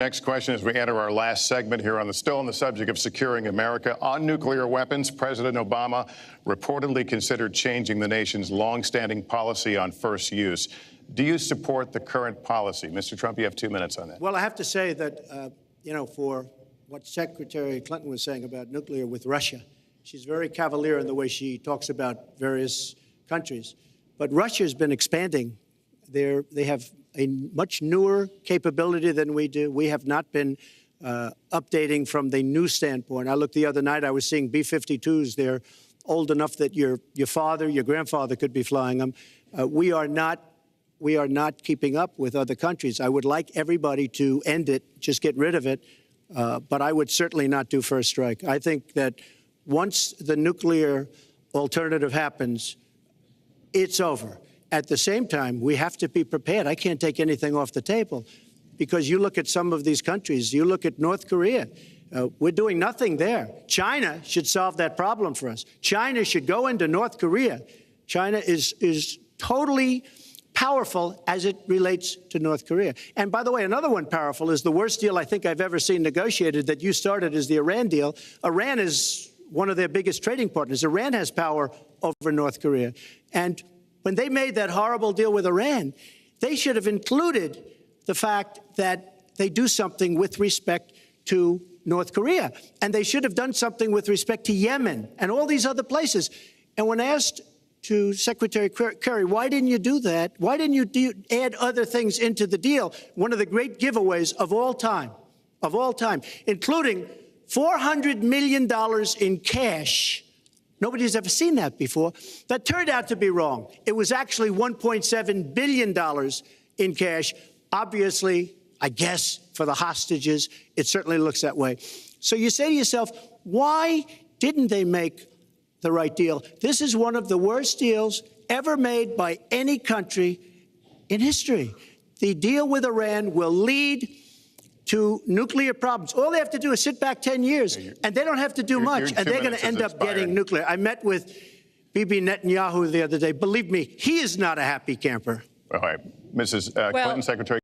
Next question as we enter our last segment here still on the subject of securing America. On nuclear weapons, President Obama reportedly considered changing the nation's longstanding policy on first use. Do you support the current policy? Mr. Trump, you have 2 minutes on that. Well, I have to say that, for what Secretary Clinton was saying about nuclear with Russia, she's very cavalier in the way she talks about various countries. But Russia's been expanding. They have a much newer capability than we do. We have not been updating from the new standpoint. I looked the other night, I was seeing B-52s. They're old enough that your father, your grandfather could be flying them. We are not keeping up with other countries. I would like everybody to end it, just get rid of it. But I would certainly not do first strike. I think that once the nuclear alternative happens, it's over. At the same time, we have to be prepared. I can't take anything off the table because you look at some of these countries. You look at North Korea. We're doing nothing there. China should solve that problem for us. China should go into North Korea. China is totally powerful as it relates to North Korea. And by the way, another one powerful is the worst deal I think I've ever seen negotiated that you started is the Iran deal. Iran is one of their biggest trading partners. Iran has power over North Korea. And when they made that horrible deal with Iran, they should have included the fact that they do something with respect to North Korea. And they should have done something with respect to Yemen and all these other places. And when asked to Secretary Kerry, why didn't you do that? Why didn't you add other things into the deal? One of the great giveaways of all time, including $400 million in cash. Nobody's ever seen that before. That turned out to be wrong. It was actually $1.7 billion in cash. Obviously, I guess, for the hostages, it certainly looks that way. So you say to yourself, why didn't they make the right deal? This is one of the worst deals ever made by any country in history. The deal with Iran will lead to nuclear problems. All they have to do is sit back 10 years, and they don't have to do much, and they're going to end up getting nuclear. I met with Bibi Netanyahu the other day. Believe me, he is not a happy camper. All right. Mrs. Clinton, Secretary.